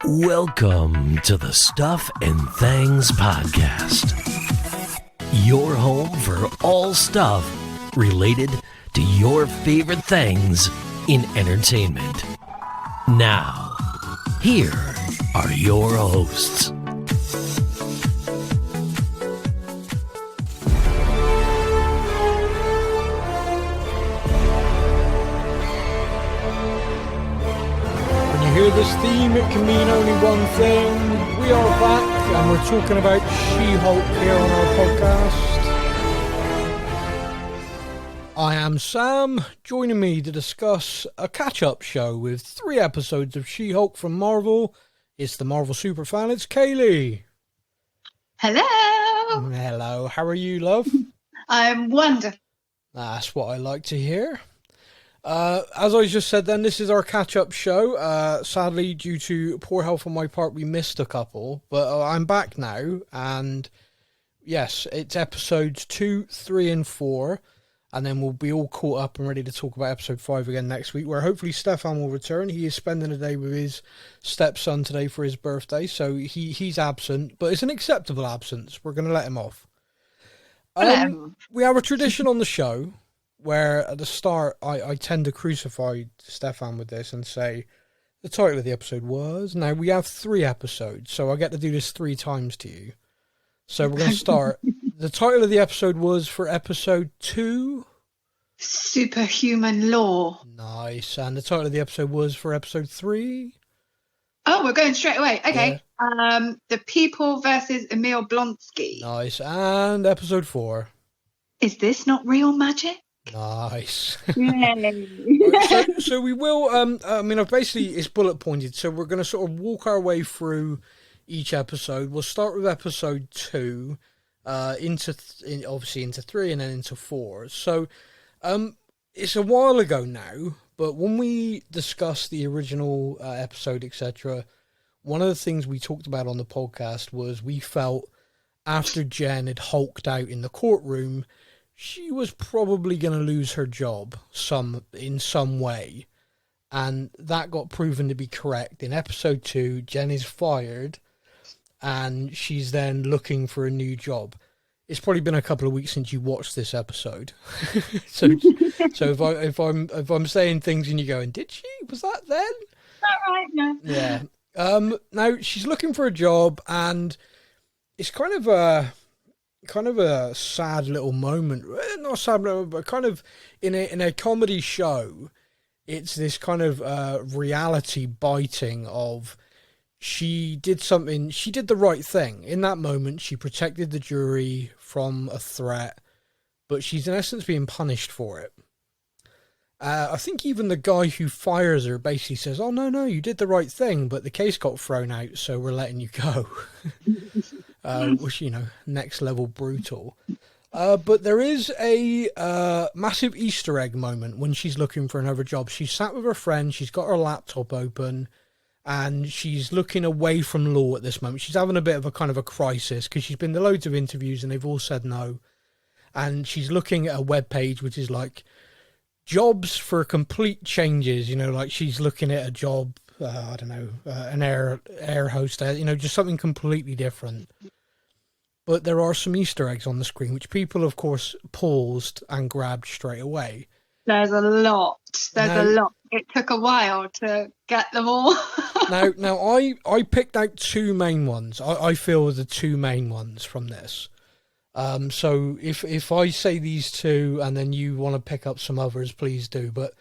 Welcome to the Stuff and Things Podcast. Your home for all stuff related to your favorite things in entertainment. Now, here are your hosts. Hear this theme, it can mean only one thing. We are back and we're talking about She-Hulk here on our podcast. I am Sam. Joining me to discuss a catch-up show with 3 episodes of She-Hulk from Marvel. It's the Marvel Superfan, it's Kayleigh. Hello. Hello, how are you, love? I'm wonderful. That's what I like to hear. As I just said then, this is our catch-up show. Sadly, due to poor health on my part, we missed a couple, but I'm back now, and yes, it's episodes 2, 3, and 4, and then we'll be all caught up and ready to talk about episode 5 again next week, where hopefully Stefan will return. He is spending a day with his stepson today for his birthday, so he's absent, but it's an acceptable absence. We're going to let him off. We have a tradition on the show, where at the start I tend to crucify Stefan with this and say the title of the episode was. Now we have 3 episodes, so I get to do this 3 times to you. So we're going to start. The title of the episode was for episode 2. Superhuman Law. Nice. And the title of the episode was for episode 3. Oh, we're going straight away. Okay. Yeah. The People versus Emil Blonsky. Nice. And episode 4. Is this not real magic? Nice. Yay. so we will, I've basically, it's bullet pointed, so we're going to sort of walk our way through each episode. We'll start with episode 2, into 3 and then into 4. So, it's a while ago now, but when we discussed the original episode, etc., one of the things we talked about on the podcast was we felt after Jen had hulked out in the courtroom, she was probably going to lose her job in some way. And that got proven to be correct. In episode 2, Jen is fired and she's then looking for a new job. It's probably been a couple of weeks since you watched this episode. so if I'm saying things and you're going, did she? Was that then? All right, no. Yeah. Now she's looking for a job, and it's kind of a sad little moment. Not sad, but kind of in a comedy show. It's this kind of reality biting of she did the right thing. In that moment, she protected the jury from a threat, but she's in essence being punished for it. I think even the guy who fires her basically says, oh, no, you did the right thing, but the case got thrown out, so we're letting you go. Which, next level brutal. But there is a massive Easter egg moment when she's looking for another job. She's sat with her friend, she's got her laptop open, and she's looking away from law at this moment. She's having a bit of a kind of a crisis because she's been to loads of interviews and they've all said no. And she's looking at a webpage which is like, jobs for complete changes, like she's looking at a job, an air hostess, just something completely different. But there are some Easter eggs on the screen, which people, of course, paused and grabbed straight away. There's a lot. A lot. It took a while to get them all. now, I picked out 2 main ones. I feel the 2 main ones from this. So if I say these 2 and then you want to pick up some others, please do. But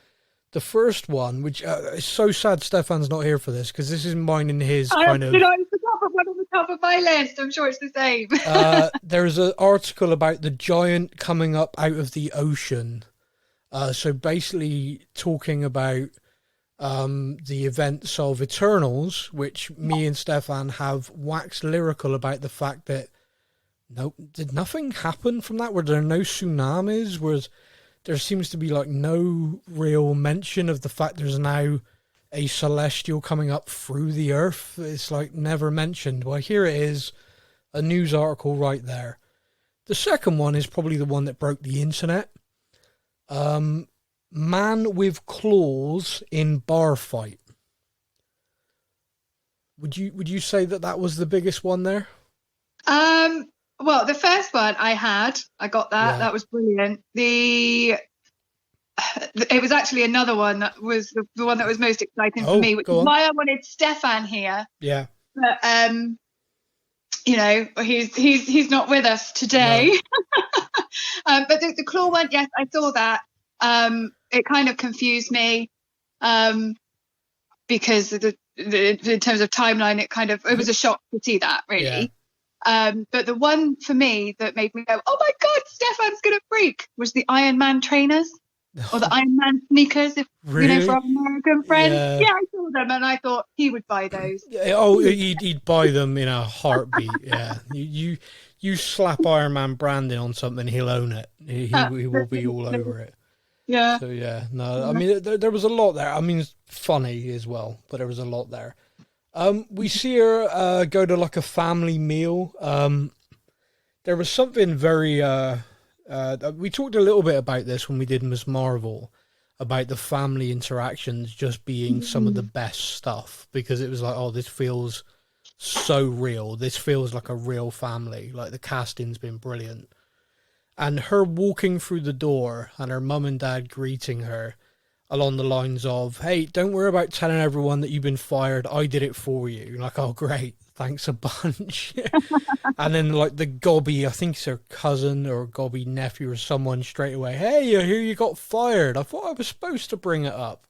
the first one, which is so sad Stefan's not here for this, because this is mine and his kind of... It's the one on the top of my list. I'm sure it's the same. There's an article about the giant coming up out of the ocean. So basically talking about the events of Eternals, which me and Stefan have waxed lyrical about the fact that no, did nothing happen from that? Were there no tsunamis? There seems to be like no real mention of the fact there's now a celestial coming up through the earth. It's like never mentioned. Well, here it is, a news article right there. The second one is probably the one that broke the internet. Man with claws in bar fight. Would you say that was the biggest one there? Well, the first one I got that. Yeah. That was brilliant. It was actually another one that was the one that was most exciting for me, which is why I wanted Stefan here. Yeah. But he's not with us today. No. But the claw one, yes, I saw that. It kind of confused me because in terms of timeline, it was a shock to see that, really. Yeah. But the one for me that made me go, oh my God, Stefan's gonna freak, was the Iron Man trainers. Or the Iron Man sneakers, really? For our American friends. Yeah, I saw them and I thought he would buy those. Oh, he'd buy them in a heartbeat. Yeah, you slap Iron Man branding on something, he'll own it. He will be all over it. Yeah. So yeah, no, I mean there was a lot there. I mean, it's funny as well, but there was a lot there. We see her go to like a family meal. There was something very. We talked a little bit about this when we did Ms. Marvel, about the family interactions just being some of the best stuff, because it was like, oh, this feels so real. This feels like a real family. Like, the casting's been brilliant. And her walking through the door and her mum and dad greeting her along the lines of, hey, don't worry about telling everyone that you've been fired. I did it for you. Like, oh, great. Thanks a bunch. And then like the gobby, I think it's her cousin or gobby nephew or someone, straight away, hey, I hear you got fired. I thought I was supposed to bring it up.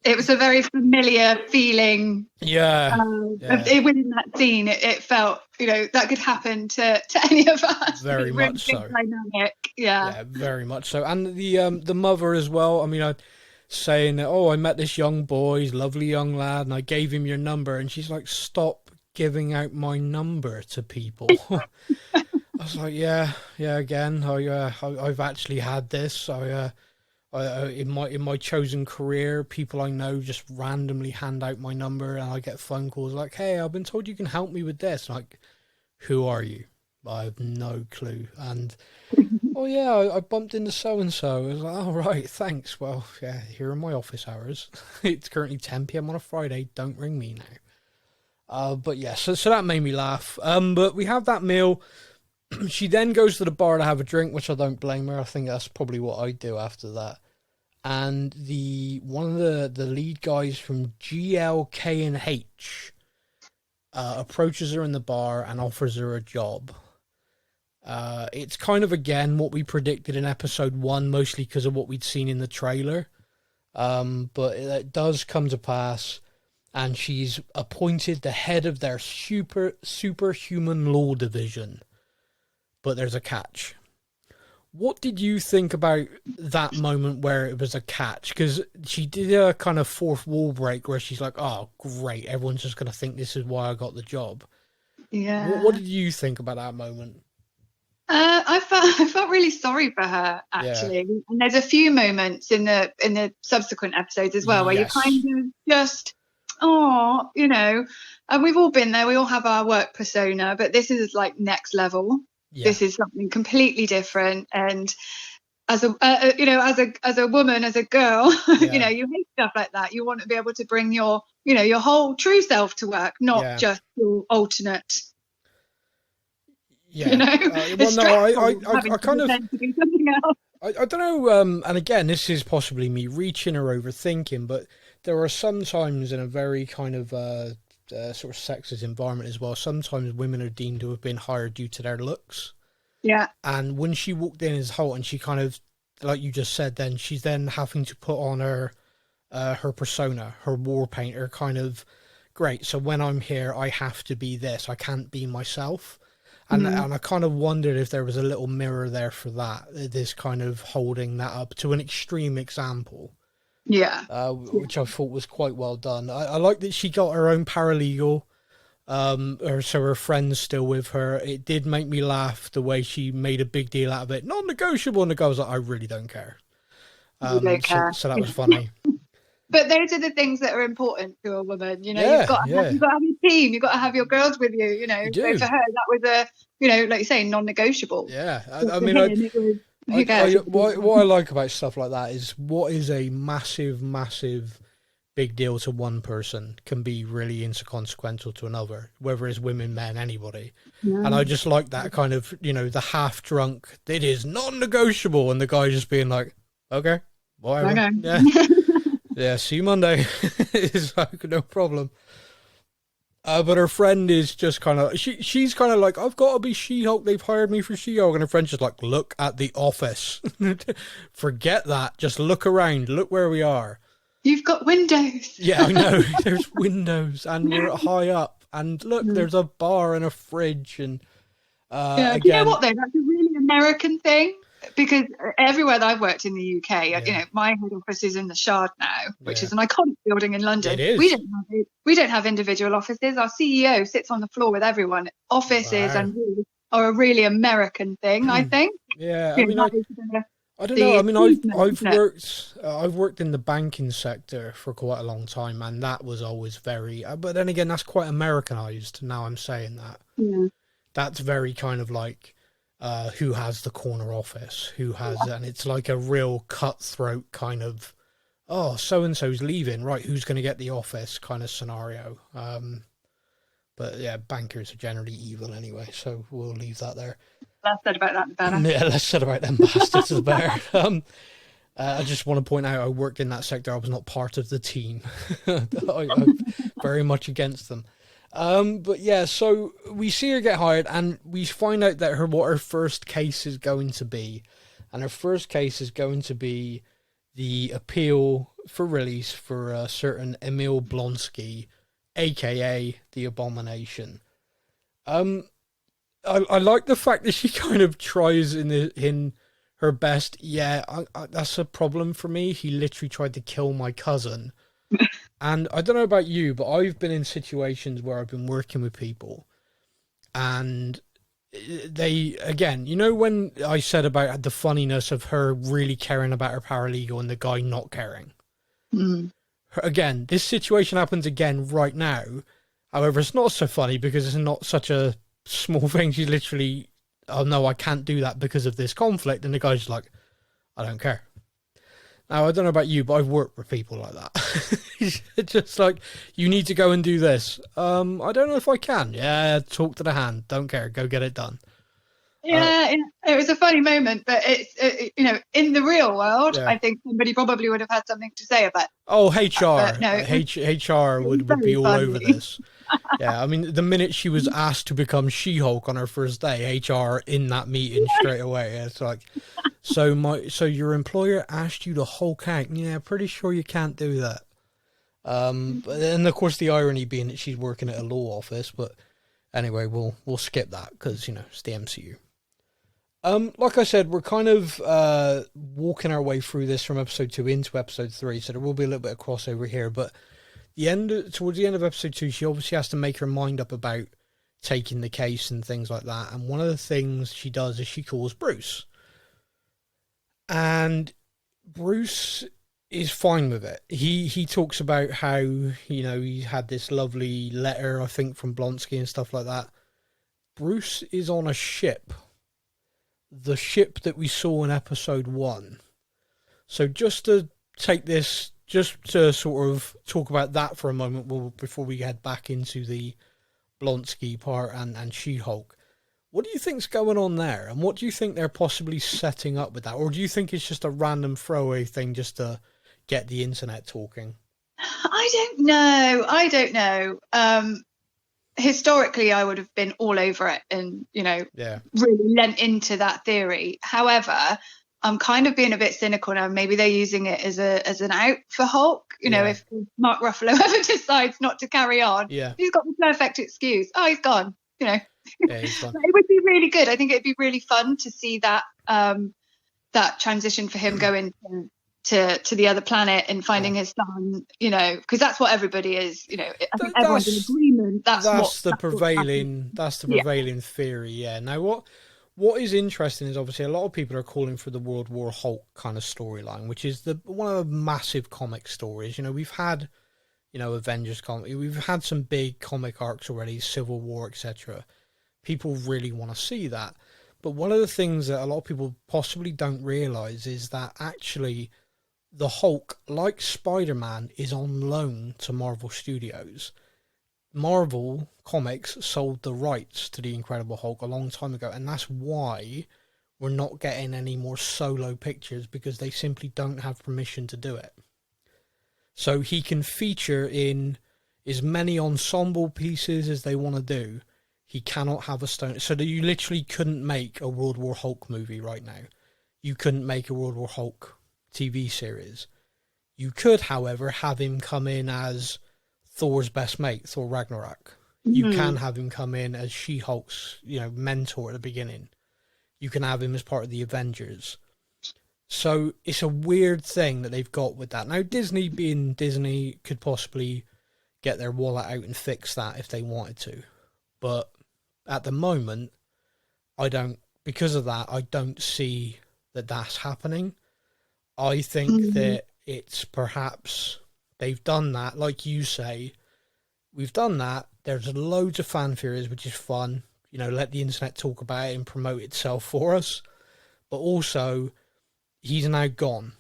It was a very familiar feeling. Yeah. Within that scene, it felt, that could happen to any of us. Very much so. Dynamic. Yeah, very much so. And the mother as well. I mean, saying that, oh, I met this young boy, he's a lovely young lad, and I gave him your number. And she's like, stop giving out my number to people. I was like, yeah, again, I've actually had this. In my chosen career, people I know just randomly hand out my number, and I get phone calls like, hey, I've been told you can help me with this. Like, who are you? I have no clue. And oh yeah, I bumped into so-and-so. I was like, oh right, thanks. Well, yeah, here are my office hours. It's currently 10 p.m. on a Friday. Don't ring me now. But yeah, so that made me laugh. But we have that meal. She then goes to the bar to have a drink, which I don't blame her. I think that's probably what I'd do after that. And one of the lead guys from GLK&H approaches her in the bar and offers her a job. It's kind of, again, what we predicted in episode 1, mostly because of what we'd seen in the trailer. But it does come to pass, and she's appointed the head of their superhuman law division. But there's a catch. What did you think about that moment where it was a catch? Because she did a kind of fourth wall break where she's like, oh, great, everyone's just going to think this is why I got the job. Yeah. What did you think about that moment? I felt really sorry for her, actually. Yeah. And there's a few moments in the subsequent episodes as well where you kind of just, and we've all been there. We all have our work persona, but this is like next level. Yeah. This is something completely different. And as a woman, as a girl, yeah. You hate stuff like that. You want to be able to bring your whole true self to work, not just your alternate. Yeah, I kind of, I don't know, and again, this is possibly me reaching or overthinking, but there are sometimes in a very kind of sort of sexist environment as well, sometimes women are deemed to have been hired due to their looks. Yeah. And when she walked in as Holt, and she kind of, like you just said, then she's then having to put on her persona, her war paint, her kind of, great, so when I'm here, I have to be this, I can't be myself. And I kind of wondered if there was a little mirror there for that, this kind of holding that up to an extreme example. Yeah. Which I thought was quite well done. I like that she got her own paralegal, so her friend's still with her. It did make me laugh the way she made a big deal out of it. Non-negotiable, and the guy was like, I really don't care. Don't care. So that was funny. But those are the things that are important to a woman, you've got to have your team, you've got to have your girls with you, So for her, that was a, like you say, non-negotiable. Yeah, I mean, what I like about stuff like that is what is a massive, massive big deal to one person can be really inconsequential to another, whether it's women, men, anybody. Yeah. And I just like that kind of, you know, the half drunk, it is non-negotiable, and the guy just being like, okay, whatever. Okay. Yeah. Yeah, see you Monday. It's like, no problem. But her friend is just kind of, she's kind of like, I've got to be She-Hulk. They've hired me for She-Hulk. And her friend's just like, look at the office. Forget that. Just look around. Look where we are. You've got windows. Yeah, I know. There's windows and we're high up. And look, there's a bar and a fridge. And Yeah. again, Do you know what, though? That's a really American thing. Because everywhere that I've worked in the UK, you know, my head office is in the Shard now, which is an iconic building in London. It is. We don't have individual offices. Our CEO sits on the floor with everyone. Offices and rooms are a really American thing, I think. Yeah, I mean, I don't know. I mean, I've worked in the banking sector for quite a long time, and that was always very. But then again, that's quite Americanized. Now I'm saying that. Yeah. That's very kind of like. Who has the corner office, and it's like a real cutthroat kind of, oh, so-and-so's leaving, right, who's going to get the office kind of scenario. But yeah, bankers are generally evil anyway, so we'll leave that there. Less said about that, the better. Yeah, less said about them bastards, the better. I just want to point out I worked in that sector. I was not part of the team. I'm very much against them. But yeah, so we see her get hired, and we find out that what her first case is going to be. And her first case is going to be the appeal for release for a certain Emil Blonsky, aka the Abomination. I like the fact that she kind of tries in her best. Yeah, that's a problem for me. He literally tried to kill my cousin. And I don't know about you, but I've been in situations where I've been working with people and they, again, you know, when I said about the funniness of her really caring about her paralegal and the guy not caring. Mm. Again, this situation happens again right now. However, it's not so funny because it's not such a small thing. She's literally, oh no, I can't do that because of this conflict. And the guy's just like, I don't care. Now, I don't know about you, but I've worked with people like that. It's just like, you need to go and do this. I don't know if I can. Yeah, talk to the hand. Don't care. Go get it done. Yeah, it was a funny moment, but it's, you know, in the real world, I think somebody probably would have had something to say about it. Oh, HR. No, HR would be all funny. over this. Yeah, I mean, the minute she was asked to become She-Hulk on her first day, HR in that meeting straight away. It's like, so your employer asked you to Hulk out. Yeah, pretty sure you can't do that. And of course the irony being that she's working at a law office. But anyway, we'll skip that because, you know, it's the MCU. Like I said, we're kind of walking our way through this from episode 2 into episode 3, so there will be a little bit of crossover here. But towards the end of episode 2, she obviously has to make her mind up about taking the case and things like that. And one of the things she does is she calls Bruce. And Bruce is fine with it. He talks about how, you know, he had this lovely letter, I think, from Blonsky and stuff like that. Bruce is on a ship. The ship that we saw in episode 1. So just to take this, just to sort of talk about that for a moment before we head back into the Blonsky part and She-Hulk. What do you think's going on there? And what do you think they're possibly setting up with that? Or do you think it's just a random throwaway thing just to get the internet talking? I don't know. Historically, I would have been all over it and, you know, really lent into that theory. However, I'm kind of being a bit cynical now. Maybe they're using it as an out for Hulk. You know, if Mark Ruffalo ever decides not to carry on, he's got the perfect excuse. Oh, he's gone. You know, he's gone. It would be really good. I think it'd be really fun to see that that transition for him going to the other planet and finding his son, you know, because that's what everybody is, you know, I think everyone's in agreement. That's the prevailing theory. Yeah. Now what is interesting is obviously a lot of people are calling for the World War Hulk kind of storyline, which is one of the massive comic stories. You know, we've had, you know, Avengers comic, we've had some big comic arcs already, Civil War, etc. People really want to see that. But one of the things that a lot of people possibly don't realize is that actually the Hulk, like Spider-Man, is on loan to Marvel Studios. Marvel Comics sold the rights to the Incredible Hulk a long time ago, and that's why we're not getting any more solo pictures, because they simply don't have permission to do it. So he can feature in as many ensemble pieces as they want to do. He cannot have a stone. So that you literally couldn't make a World War Hulk movie right now. You couldn't make a World War Hulk TV series. You could, however, have him come in as Thor's best mate, Thor Ragnarok. You can have him come in as She-Hulk's, mentor at the beginning. You can have him as part of the Avengers. So it's a weird thing that they've got with that. Now, Disney being Disney could possibly get their wallet out and fix that if they wanted to. But at the moment, because of that, I don't see that that's happening. I think that it's perhaps they've done that, like you say, we've done that. There's loads of fan theories, which is fun. Let the internet talk about it and promote itself for us. But also, he's now gone.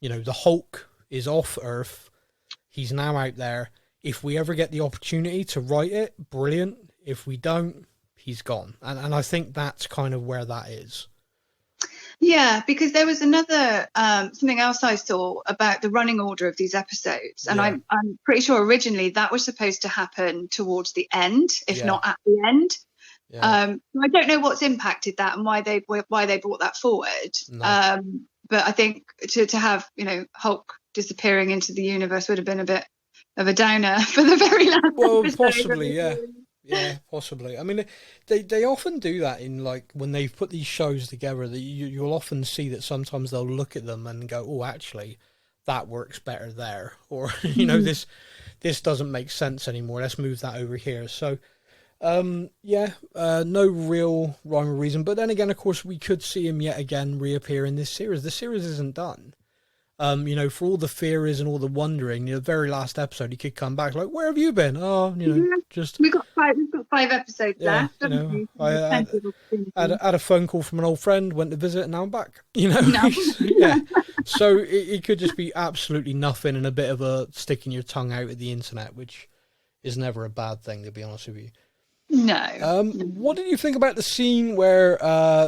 The Hulk is off Earth. He's now out there. If we ever get the opportunity to write it, brilliant. If we don't, he's gone. And I think that's kind of where that is. Yeah, because there was another something else I saw about the running order of these episodes, and I'm pretty sure originally that was supposed to happen towards the end, if not at the end. Yeah. I don't know what's impacted that and why they brought that forward. No. But I think to have Hulk disappearing into the universe would have been a bit of a downer for the very last episode. Possibly, yeah. Yeah, possibly. I mean, they often do that in, like, when they've put these shows together, that you'll often see that sometimes they'll look at them and go, oh, actually, that works better there. Or, this doesn't make sense anymore. Let's move that over here. So, no real rhyme or reason. But then again, of course, we could see him yet again reappear in this series. The series isn't done. For all the theories and all the wondering, the very last episode, he could come back like, "Where have you been?" Oh, just we've got 5 episodes left. I had a phone call from an old friend, went to visit, and now I'm back. No. Yeah. So it could just be absolutely nothing and a bit of a sticking your tongue out at the internet, which is never a bad thing, to be honest with you. No. What did you think about the scene where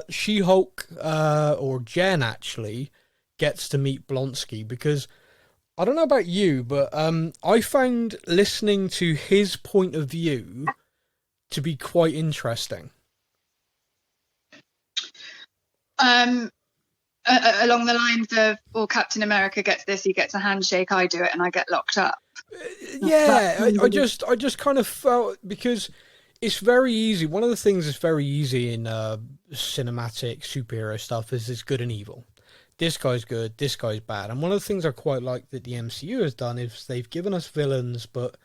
She-Hulk or Jen actually gets to meet Blonsky? Because I don't know about you, but I found listening to his point of view to be quite interesting. Along the lines of, well, Captain America gets this, he gets a handshake, I do it, and I get locked up. I just kind of felt, because it's very easy. One of the things that's very easy in cinematic superhero stuff is good and evil. This guy's good, this guy's bad. And one of the things I quite like that the MCU has done is they've given us villains, but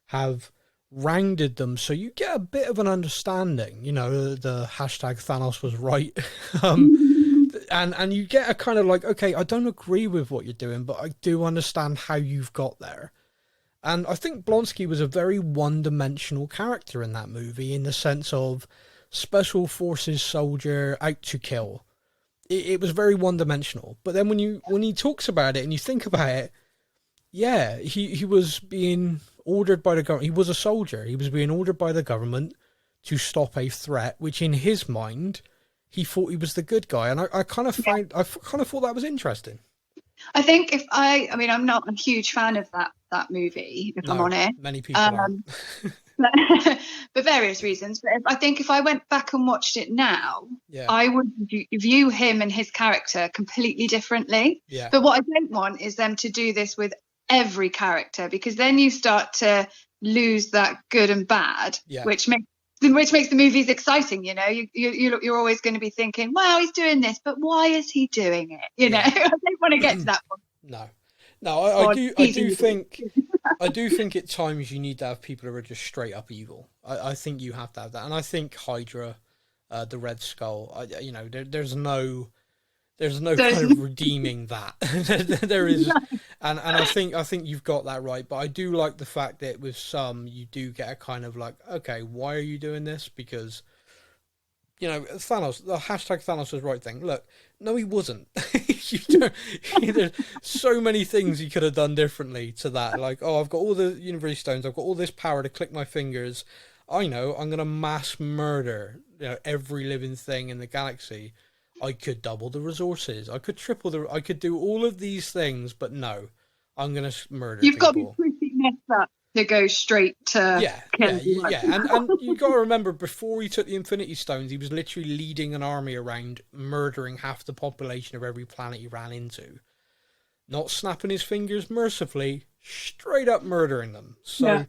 have rounded them so you get a bit of an understanding. The hashtag Thanos was right. And you get a kind of like, okay, I don't agree with what you're doing, but I do understand how you've got there. And I think Blonsky was a very one-dimensional character in that movie, in the sense of special forces soldier out to kill. It was very one-dimensional. But then when he talks about it and you think about it, yeah, he was being ordered by the government. He was a soldier. He was being ordered by the government to stop a threat, which in his mind, he thought he was the good guy. And I kind of thought that was interesting. I think I'm not a huge fan of that movie, if I'm honest. Many people aren't. For various reasons. But I think if I went back and watched it now, I would view him and his character completely differently. Yeah. But what I don't want is them to do this with every character, because then you start to lose that good and bad, which makes the movies exciting. You're always going to be thinking, wow, he's doing this, but why is he doing it? I don't want to get to that point. No, I do think at times you need to have people who are just straight up evil. I think you have to have that, and I think Hydra, the Red Skull, there's no kind of redeeming that. There is, and I think you've got that right. But I do like the fact that with some you do get a kind of like, okay, why are you doing this? Because you know, Thanos, the hashtag Thanos was right thing. Look, no, he wasn't. There's so many things he could have done differently to that. Like, oh, I've got all the Unity Stones, I've got all this power to click my fingers. I know, I'm going to mass murder, you know, every living thing in the galaxy. I could double the resources. I could I could do all of these things, but no, I'm going to murder You've got to be people. pretty messed up to go straight to kill everyone. And you got to remember, before he took the Infinity Stones, he was literally leading an army around, murdering half the population of every planet he ran into. Not snapping his fingers mercifully, straight up murdering them. So,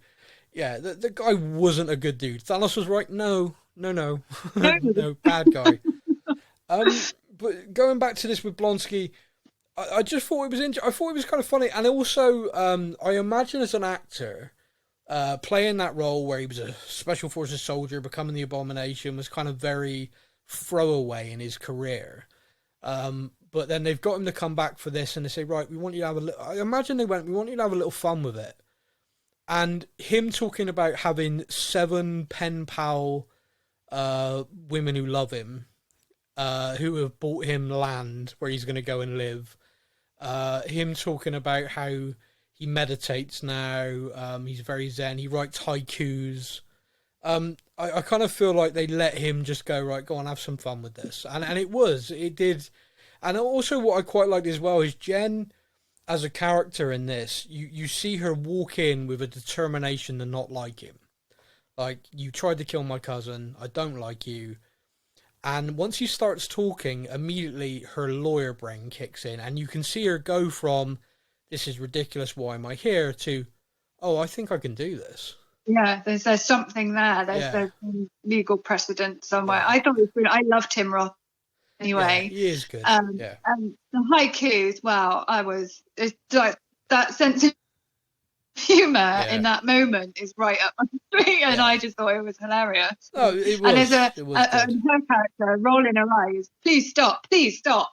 yeah, the guy wasn't a good dude. Thanos was right. No, no, bad guy. But going back to this with Blonsky, I just thought it was I thought it was kind of funny, and also I imagine as an actor playing that role where he was a special forces soldier, becoming the Abomination, was kind of very throwaway in his career. But then they've got him to come back for this, and they say, right, we want you to have I imagine we want you to have a little fun with it, and him talking about having 7 pen pal women who love him, who have bought him land where he's going to go and live. Him talking about how he meditates now. He's very zen. He writes haikus. I kind of feel like they let him just go, right, go on, have some fun with this. And it did. And also what I quite liked as well is Jen, as a character in this, you see her walk in with a determination to not like him. Like, you tried to kill my cousin. I don't like you. And once he starts talking, immediately her lawyer brain kicks in, and you can see her go from, this is ridiculous, why am I here, to, oh, I think I can do this. Yeah, there's something there. There's legal precedent somewhere. Yeah. I thought it was brilliant. I loved Tim Roth anyway. Yeah, he is good. And the haikus, wow, it's like that sense of humour in that moment is right up my street, and I just thought it was hilarious. Oh, it was. And there's her character rolling her eyes, please stop,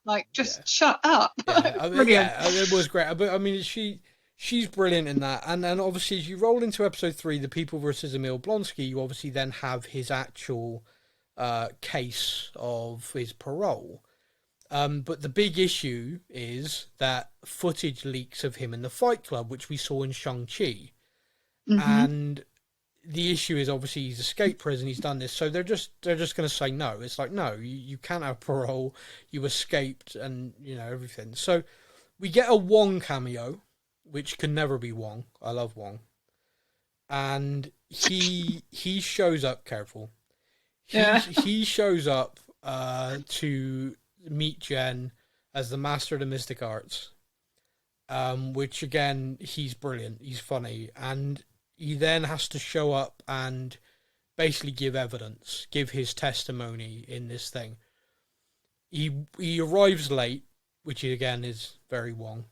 like, just shut up. It was great. But I mean, she's brilliant in that. And then obviously, as you roll into episode 3, The People versus Emil Blonsky, you obviously then have his actual case of his parole. But the big issue is that footage leaks of him in the Fight Club, which we saw in Shang-Chi. Mm-hmm. And the issue is obviously he's escaped prison, he's done this, so they're just going to say no. It's like, no, you can't have parole, you escaped, and, you know, everything. So we get a Wong cameo, which can never be Wong. I love Wong. And he shows up, careful. He shows up to meet Jen as the master of the mystic arts, which again, he's brilliant, he's funny, and he then has to show up and basically give evidence, give his testimony in this thing. He arrives late, which again is very Wong,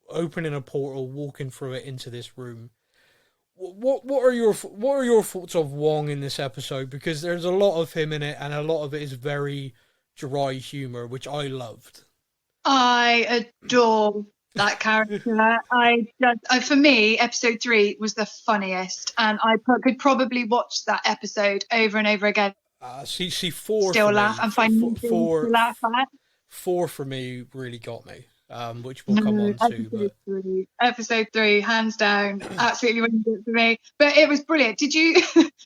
opening a portal, walking through it into this room. What are your thoughts of Wong in this episode? Because there's a lot of him in it, and a lot of it is very dry humor, which I loved. I adore that character. For me, episode 3 was the funniest, and I could probably watch that episode over and over again. See, 4 still laugh and find new things to laugh at. 4 for me really got me. Which we'll come on to. Episode 3, hands down, absolutely wouldn't do it for me. But it was brilliant. Did you?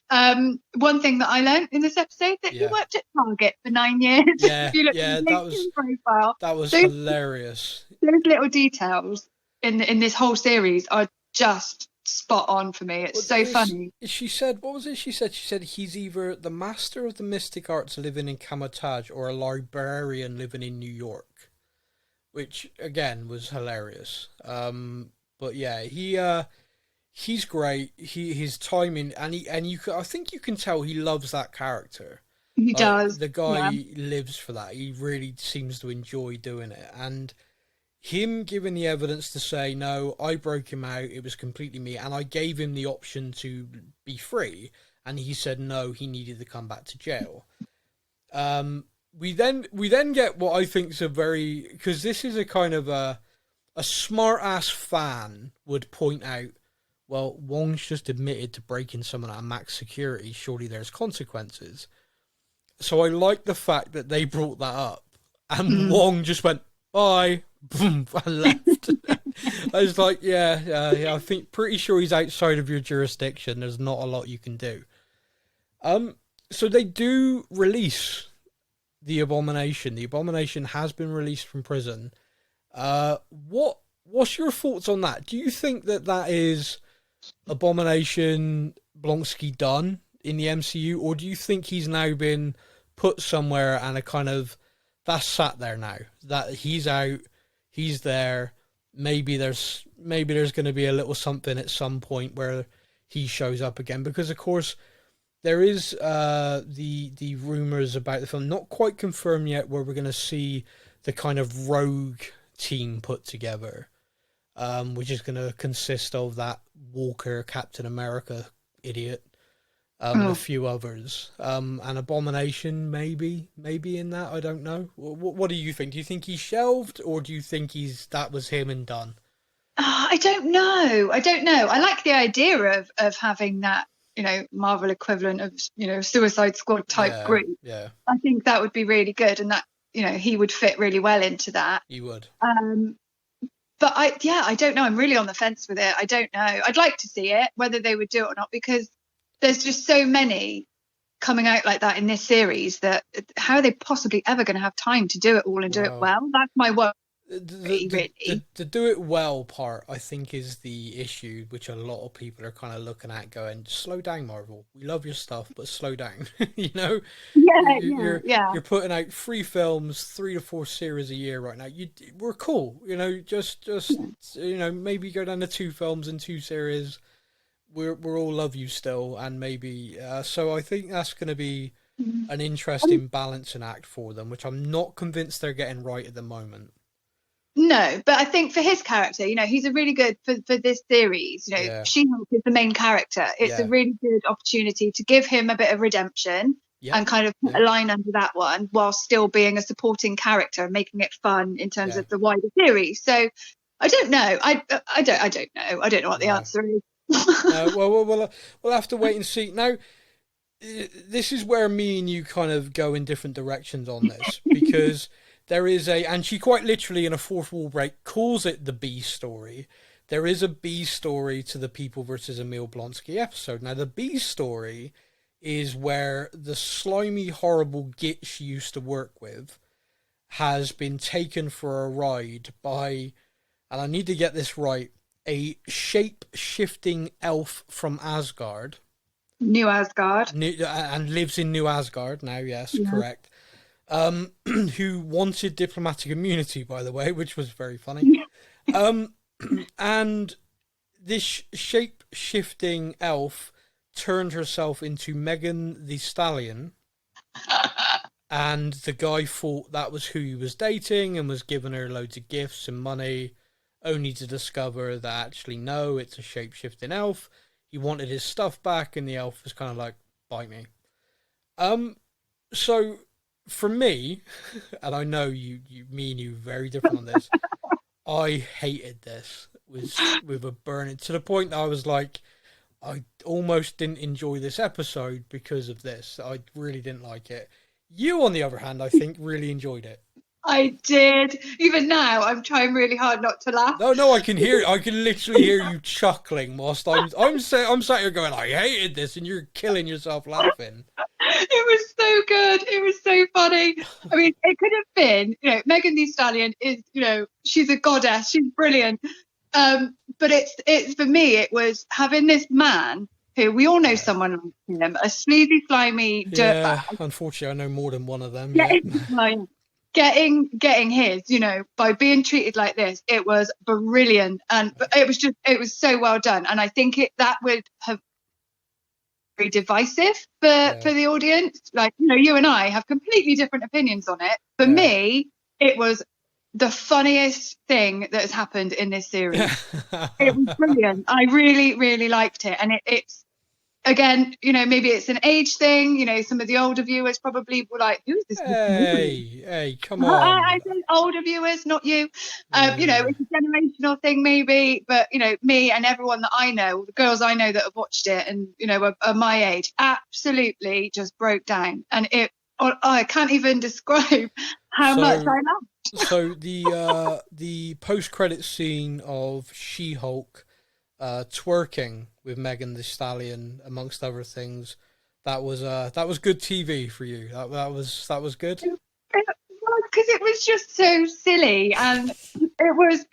One thing that I learned in this episode, that you worked at Target for 9 years. Yeah, you looked at his profile. That was hilarious. Those little details in this whole series are just spot on for me. It's so funny. She said, what was it? She said he's either the master of the mystic arts living in Kamataj or a librarian living in New York. Which again was hilarious. But yeah, he's great. His timing, and I think you can tell he loves that character. He does. The guy lives for that. He really seems to enjoy doing it, and him giving the evidence to say, no, I broke him out. It was completely me, and I gave him the option to be free, and he said no. He needed to come back to jail. We then get what I think is because this is a kind of a smart ass fan would point out, well, Wong's just admitted to breaking someone out of max security. Surely there's consequences. So I like the fact that they brought that up, and Wong just went bye, boom, and left. I was like, yeah. I think pretty sure he's outside of your jurisdiction. There's not a lot you can do. So they do release the Abomination. The Abomination has been released from prison. What's your thoughts on that? Do you think that is Abomination Blonsky done in the MCU, or do you think he's now been put somewhere and a kind of that's sat there now? That he's out, he's there. Maybe there's going to be a little something at some point where he shows up again, because of course there is the rumors about the film, not quite confirmed yet, where we're going to see the kind of rogue team put together, which is going to consist of that Walker, Captain America idiot, and a few others, and Abomination maybe in that. I don't know. What do you think? Do you think he's shelved, or do you think that was him and done? I don't know. I like the idea of having that, Marvel equivalent of, Suicide Squad type group. Yeah. I think that would be really good, and that, he would fit really well into that. He would. But I don't know. I'm really on the fence with it. I don't know. I'd like to see it, whether they would do it or not, because there's just so many coming out like that in this series that how are they possibly ever going to have time to do it all and do it well? That's my worry. The do it well part, I think, is the issue, which a lot of people are kind of looking at, going, slow down, Marvel. We love your stuff, but slow down. You're putting out 3 films, 3 to 4 series a year right now. We're cool, just maybe go down to 2 films and 2 series. We're all love you still, and maybe so I think that's going to be an interesting balancing act for them, which I'm not convinced they're getting right at the moment. No, but I think for his character, he's a really good for this series. She-Hulk is the main character. It's a really good opportunity to give him a bit of redemption and kind of put a line under that one, while still being a supporting character and making it fun in terms of the wider series. So I don't know. I don't know. I don't know what the answer is. We'll have to wait and see. Now, this is where me and you kind of go in different directions on this, because there is and she quite literally in a fourth wall break calls it the B story. There is a B story to the People versus Emil Blonsky episode. Now, the B story is where the slimy, horrible git she used to work with has been taken for a ride by, and I need to get this right, a shape-shifting elf from Asgard. New Asgard. And lives in New Asgard now, yes, correct. Who wanted diplomatic immunity, by the way, which was very funny. And this shape-shifting elf turned herself into Megan the Stallion, and the guy thought that was who he was dating and was giving her loads of gifts and money, only to discover that actually no, it's a shape-shifting elf. He wanted his stuff back, and the elf was kind of like, bite me. So for me, and I know me and you are very different on this, I hated this with a burning, to the point that I was like, I almost didn't enjoy this episode because of this. I really didn't like it. You, on the other hand, I think really enjoyed it. I did. Even now, I'm trying really hard not to laugh. No, I can hear. I can literally hear you chuckling whilst I'm sat here going, I hated this, and you're killing yourself laughing. It was so good. It was so funny. I mean, it could have been, Megan Thee Stallion is, she's a goddess. She's brilliant. But it's for me, it was having this man who we all know someone like him, a sleazy, slimy dirtbag. Unfortunately, I know more than one of them. Getting his, by being treated like this, it was brilliant, and it was so well done, and I think that would have been very divisive for the audience. Like, you and I have completely different opinions on it. For me, it was the funniest thing that has happened in this series. It was brilliant. I really, really liked it, and it's. Again, maybe it's an age thing. Some of the older viewers probably were like, who's this? Hey, come on. I said older viewers, not you. It's a generational thing maybe. But, me and everyone that I know, the girls I know that have watched it and, are my age, absolutely just broke down. And I can't even describe how much I love. So the post-credit scene of She-Hulk twerking with Megan Thee Stallion, amongst other things, that was good TV for you. That was good. Because it was just so silly, and it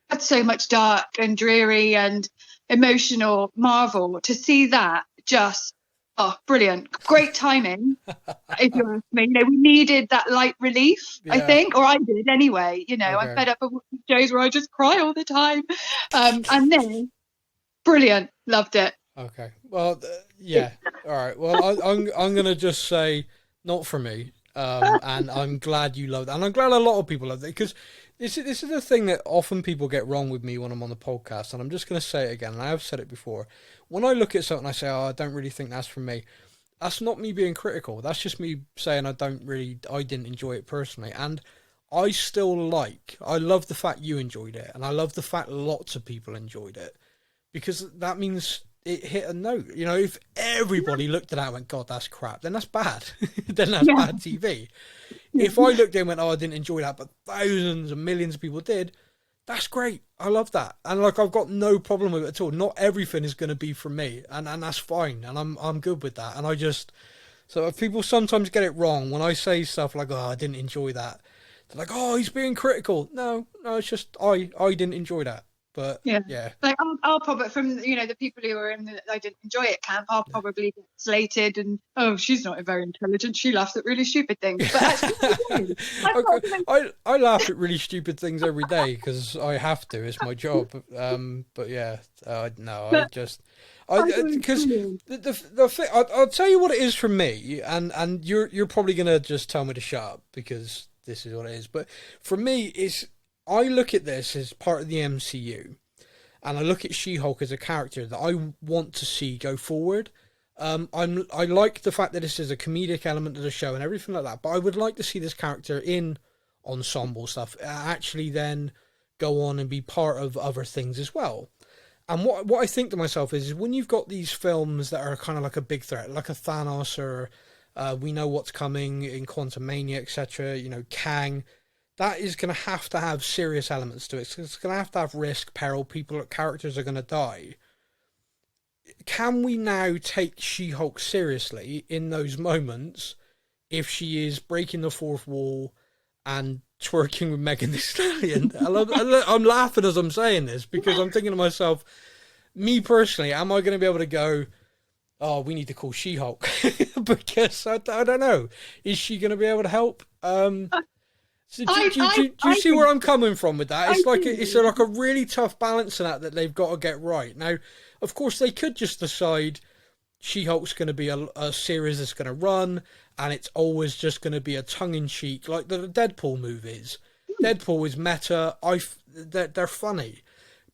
had so much dark and dreary and emotional Marvel. To see that, just brilliant, great timing. If you're with me, we needed that light relief, I think, or I did anyway. Okay. I'm fed up of shows where I just cry all the time, and then brilliant, loved it. Okay, well, yeah, all right. Well, I'm gonna just say not for me. And I'm glad you loved it, and I'm glad a lot of people loved it, because this is the thing that often people get wrong with me when I'm on the podcast, and I'm just going to say it again, and I have said it before. When I look at something, I say, I don't really think that's for me. That's not me being critical. That's just me saying I didn't enjoy it personally, and I love the fact you enjoyed it, and I love the fact lots of people enjoyed it, because that means it hit a note. If everybody looked at that and went, God, that's crap, then that's bad. Then that's bad TV. If I looked at it and went, I didn't enjoy that, but thousands and millions of people did, that's great. I love that. And I've got no problem with it at all. Not everything is going to be for me, and that's fine. And I'm good with that. And so if people sometimes get it wrong when I say stuff like, I didn't enjoy that, they're like, he's being critical. No, it's just I didn't enjoy that. But yeah. Like I'll probably, from the people who are in the I didn't enjoy it camp, I'll probably get slated and she's not very intelligent. She laughs at really stupid things. But actually, I laugh at really stupid things every day because I have to. It's my job. But yeah, no, because the thing, I'll tell you what it is for me, and you're probably gonna just tell me to shut up because this is what it is. But for me, I look at this as part of the MCU, and I look at She-Hulk as a character that I want to see go forward. I like the fact that this is a comedic element of the show and everything like that, but I would like to see this character in ensemble stuff actually then go on and be part of other things as well. And what I think to myself is when you've got these films that are kind of like a big threat, like a Thanos or we know what's coming in Quantumania, etc., Kang, that is going to have serious elements to it. It's going to have risk, peril, characters are going to die. Can we now take She-Hulk seriously in those moments if she is breaking the fourth wall and twerking with Megan Thee Stallion? I'm laughing as I'm saying this because I'm thinking to myself, me personally, am I going to be able to go, we need to call She-Hulk? Because I don't know. Is she going to be able to help? So do you see where I'm coming from with that? It's like a really tough balance in that they've got to get right. Now, of course, they could just decide She-Hulk's going to be a series that's going to run, and it's always just going to be a tongue-in-cheek, like the Deadpool movies. Deadpool is meta. They're funny,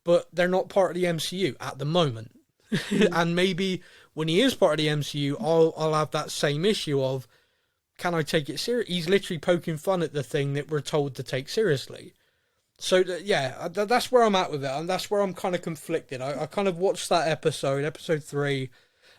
but they're not part of the MCU at the moment. And maybe when he is part of the MCU, I'll have that same issue of, can I take it serious? He's literally poking fun at the thing that we're told to take seriously. So, that's where I'm at with it. And that's where I'm kind of conflicted. I kind of watched that episode 3,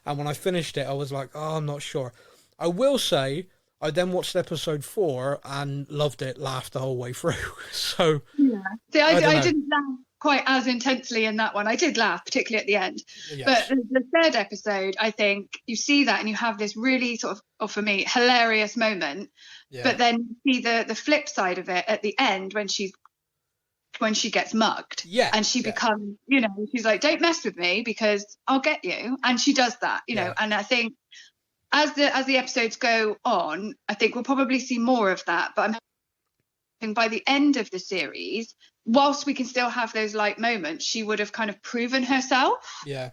and when I finished it, I was like, I'm not sure. I will say, I then watched episode 4 and loved it, laughed the whole way through. So, yeah. See, I didn't laugh quite as intensely in that one. I did laugh, particularly at the end. Yes. But the third episode, I think you see that and you have this really sort of, or for me, hilarious moment. Yeah. But then you see the flip side of it at the end when she gets mugged. Yeah. And she becomes, she's like, don't mess with me because I'll get you. And she does that, know. And I think as the episodes go on, I think we'll probably see more of that. But I'm hoping by the end of the series, whilst we can still have those light moments, she would have kind of proven herself. Yeah.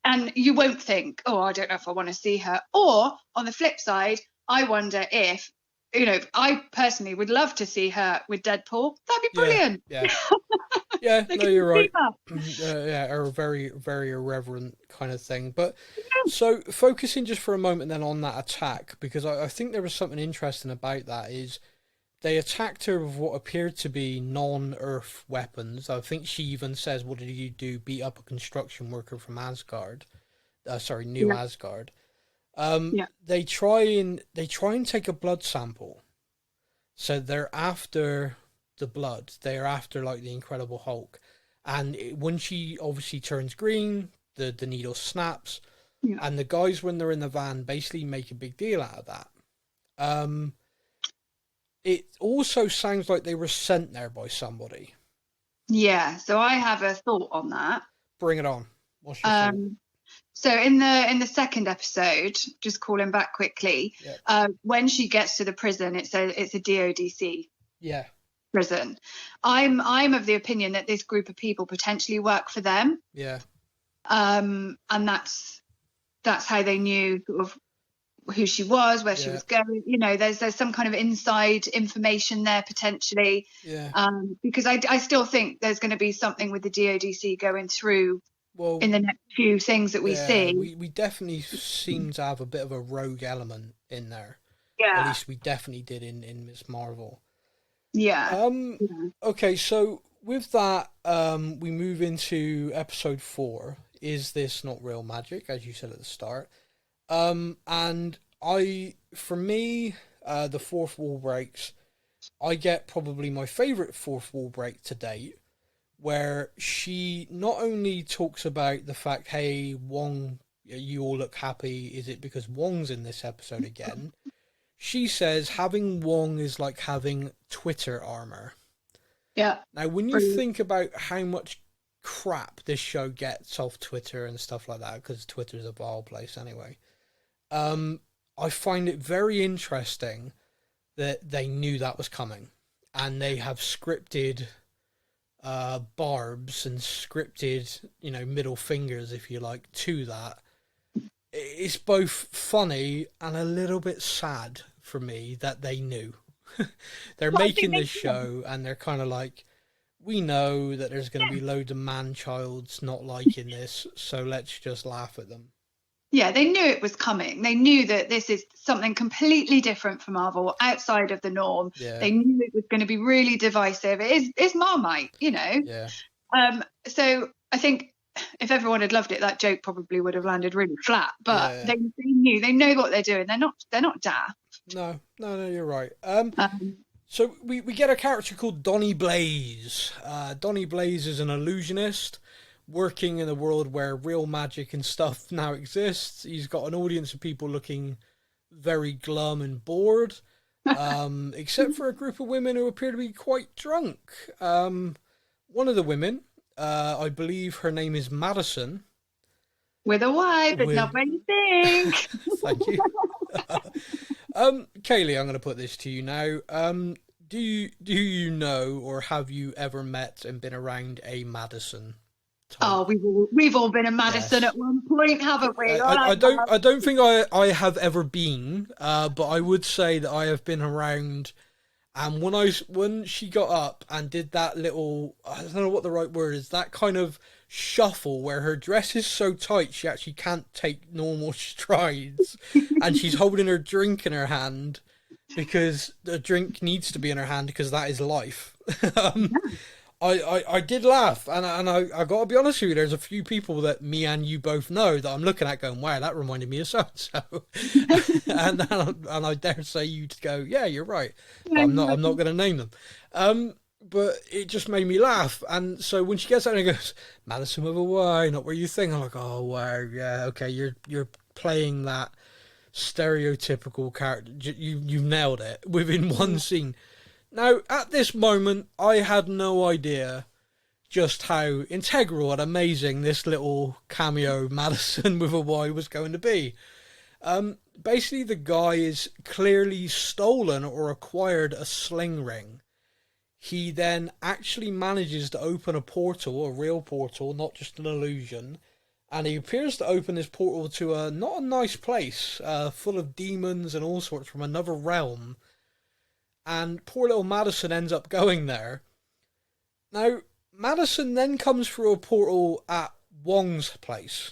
And you won't think, I don't know if I want to see her. Or on the flip side, I wonder if, I personally would love to see her with Deadpool. That'd be brilliant. Yeah. Yeah, no, you're right. A very, very irreverent kind of thing. But so focusing just for a moment then on that attack, because I think there was something interesting about that is they attacked her with what appeared to be non-Earth weapons. I think she even says, what did you do? Beat up a construction worker from Asgard. Asgard. They try and take a blood sample. So they're after the blood. They're after like the Incredible Hulk. And when she obviously turns green, the needle snaps. Yeah. And the guys, when they're in the van, basically make a big deal out of that. It also sounds like they were sent there by somebody. Yeah, so I have a thought on that. Bring it on. What's your thought? So in the second episode, just calling back quickly, when she gets to the prison, it's a DODC prison. I'm of the opinion that this group of people potentially work for them. Yeah. And that's how they knew sort of who she was, where she was going. You know, there's some kind of inside information there potentially. Yeah. Because I still think there's going to be something with the DODC going through. Well, in the next few things that we see. We definitely seem to have a bit of a rogue element in there. Yeah. At least we definitely did in Miss Marvel. Yeah. Okay, so with that, we move into episode 4. Is this not real magic, as you said at the start? And for me, the fourth wall breaks, I get probably my favourite fourth wall break to date, where she not only talks about the fact, hey, Wong, you all look happy, is it because Wong's in this episode again? She says having Wong is like having Twitter armor. Yeah. Now, when you think about how much crap this show gets off Twitter and stuff like that, because Twitter's a vile place anyway, I find it very interesting that they knew that was coming, and they have scripted barbs and scripted, middle fingers, if you like, to that. It's both funny and a little bit sad for me that they knew. They're making this show and they're kind of like, we know that there's going to be loads of man-childs not liking this, so let's just laugh at them. Yeah, they knew it was coming. They knew that this is something completely different from Marvel, outside of the norm. Yeah. They knew it was going to be really divisive. It's Marmite, Yeah. So I think if everyone had loved it, that joke probably would have landed really flat. But they know what they're doing. They're not daft. No, you're right. So we get a character called Donny Blaze. Donny Blaze is an illusionist working in a world where real magic and stuff now exists. He's got an audience of people looking very glum and bored, except for a group of women who appear to be quite drunk. One of the women, I believe her name is Madison. With a Y, but not what you think. Thank you. Kayleigh, I'm going to put this to you now. Do you know, or have you ever met and been around a Madison type? Oh, we've all been a Madison at one point, haven't we? I don't think I have ever been, but I would say that I have been around. And when she got up and did that little, I don't know what the right word is, that kind of shuffle where her dress is so tight she actually can't take normal strides, and she's holding her drink in her hand because the drink needs to be in her hand because that is life. I did laugh, and I got to be honest with you, there's a few people that me and you both know that I'm looking at going, wow, that reminded me of so-and-so. and I dare say you to go, yeah, you're right. But I'm not going to name them. But it just made me laugh. And so when she gets out and goes, Madison with a Y, not where you think, I'm like, oh, wow, yeah, okay, you're playing that stereotypical character. You've nailed it within one scene. Now, at this moment, I had no idea just how integral and amazing this little cameo Madison with a Y was going to be. Basically, the guy is clearly stolen or acquired a sling ring. He then actually manages to open a portal, a real portal, not just an illusion. And he appears to open this portal to not a nice place, full of demons and all sorts from another realm. And poor little Madison ends up going there. Now, Madison then comes through a portal at Wong's place.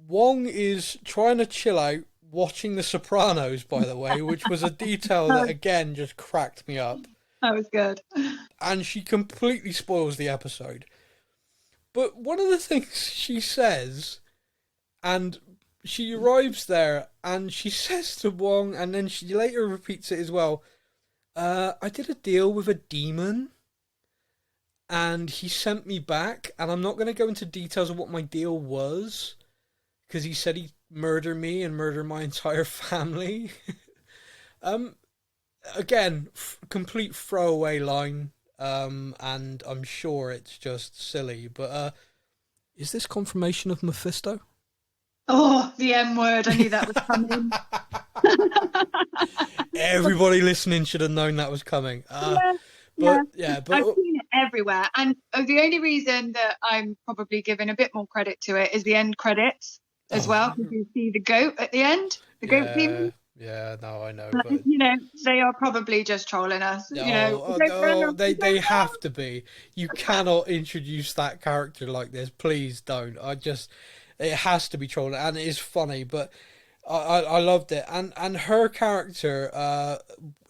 Wong is trying to chill out, watching The Sopranos, by the way, which was a detail that, again, just cracked me up. That was good. And she completely spoils the episode. But one of the things she says, and she arrives there and she says to Wong, and then she later repeats it as well. I did a deal with a demon, and he sent me back, and I'm not going to go into details of what my deal was, because he said he'd murder me and murder my entire family. Again, complete throwaway line, and I'm sure it's just silly, but is this confirmation of Mephisto? Oh, the M word. I knew that was coming. Everybody listening should have known that was coming. But I've seen it everywhere. And the only reason that I'm probably giving a bit more credit to it is the end credits as well. Because you see the goat at the end, the goat people. Yeah, no, I know. But, but... they are probably just trolling us. They have to be. You cannot introduce that character like this. Please don't. It has to be trolling, and it is funny, but I loved it. And her character,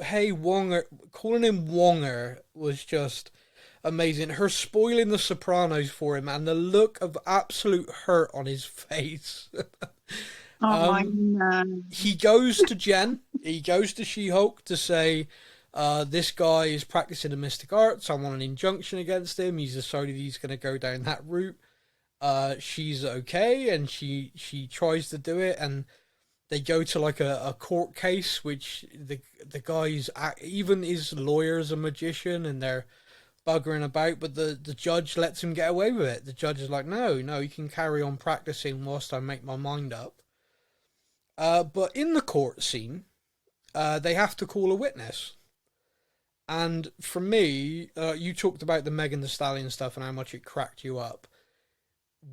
hey Wonger, calling him Wonger was just amazing. Her spoiling the Sopranos for him, and the look of absolute hurt on his face. My man. He goes to Jen. He goes to She-Hulk to say, this guy is practicing the mystic arts. I want an injunction against him. He's decided he's going to go down that route. She's okay, and she tries to do it, and they go to like a court case, which the guy's even his lawyer's a magician, and they're buggering about, but the judge lets him get away with it. The judge is like, no, you can carry on practicing whilst I make my mind up. But in the court scene, they have to call a witness. And for me, you talked about the Megan Thee Stallion stuff and how much it cracked you up.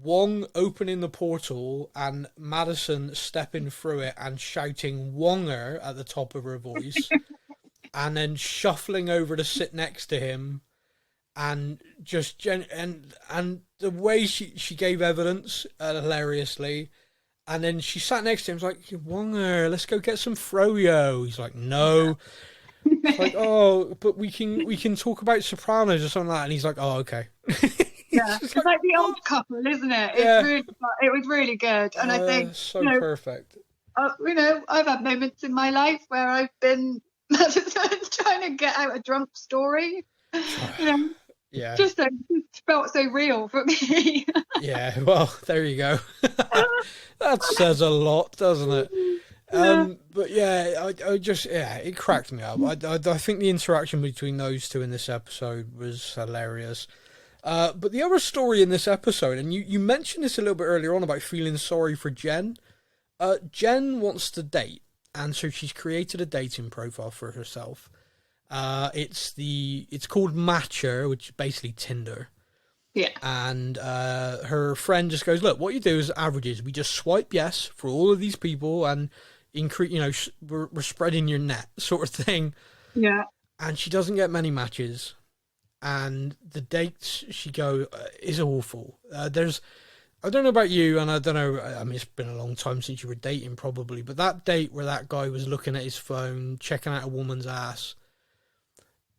Wong opening the portal and Madison stepping through it and shouting Wonger at the top of her voice, and then shuffling over to sit next to him, and just and the way she gave evidence hilariously. And then she sat next to him, was like, Wonger, let's go get some froyo. He's like, no. It's like, oh, but we can talk about Sopranos or something like that. And he's like, oh, okay. Yeah, it's like the old couple, isn't it? Yeah. It was really good. And I think so perfect. I've had moments in my life where I've been trying to get out a drunk story. Yeah. Just felt so real for me. Yeah, well, there you go. That says a lot, doesn't it? But yeah, it cracked me up. I think the interaction between those two in this episode was hilarious. But the other story in this episode, and you mentioned this a little bit earlier on about feeling sorry for Jen. Jen wants to date, and so she's created a dating profile for herself. It's called Matcher, which is basically Tinder. Yeah. And her friend just goes, look, what you do is averages. We just swipe yes for all of these people and increase, we're spreading your net sort of thing. Yeah. And she doesn't get many matches. And the dates she go is awful. I don't know about you, and I don't know, I mean, it's been a long time since you were dating probably, but that date where that guy was looking at his phone, checking out a woman's ass,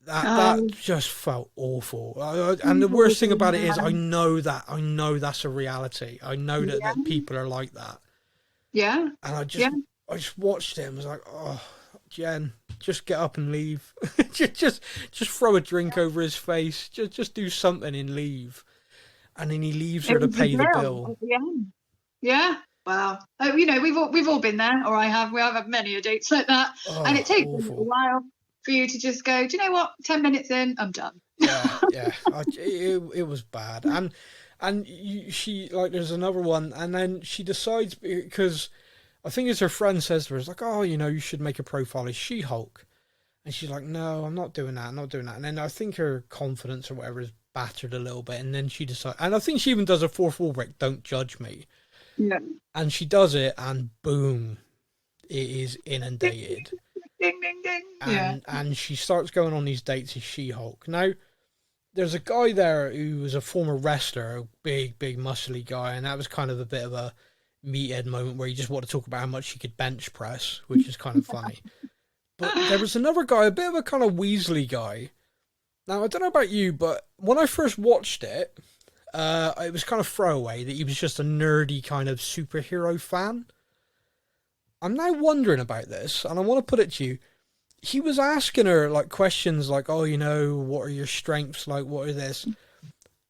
that just felt awful. And the worst thing about it is I know that's a reality. I know that people are like that. Yeah. And I just watched it and was like, oh, Jen, just get up and leave. just throw a drink over his face. Just do something and leave. And then he leaves her to pay the bill. Yeah. Wow. We've all been there, or I have. We have had many a dates like that, and it takes a little while for you to just go, do you know what? 10 minutes in, I'm done. Yeah. It was bad. And she, like, there's another one, and then she decides, because I think as her friend says to her, it's like, oh, you should make a profile as She-Hulk. And she's like, no, I'm not doing that. And then I think her confidence or whatever is battered a little bit, and then she decides, and I think she even does a fourth wall break, don't judge me. Yeah. And she does it, and boom, it is inundated. Ding, ding, ding. And she starts going on these dates as She-Hulk. Now, there's a guy there who was a former wrestler, a big, muscly guy, and that was kind of a bit of a meathead moment where he just wanted to talk about how much he could bench press, which is kind of funny. But there was another guy, a bit of a kind of Weasley guy. Now, I don't know about you, but when I first watched it, it was kind of throwaway that he was just a nerdy kind of superhero fan. I'm now wondering about this, and I want to put it to you. He was asking her like questions like, "Oh, what are your strengths like? What are this?"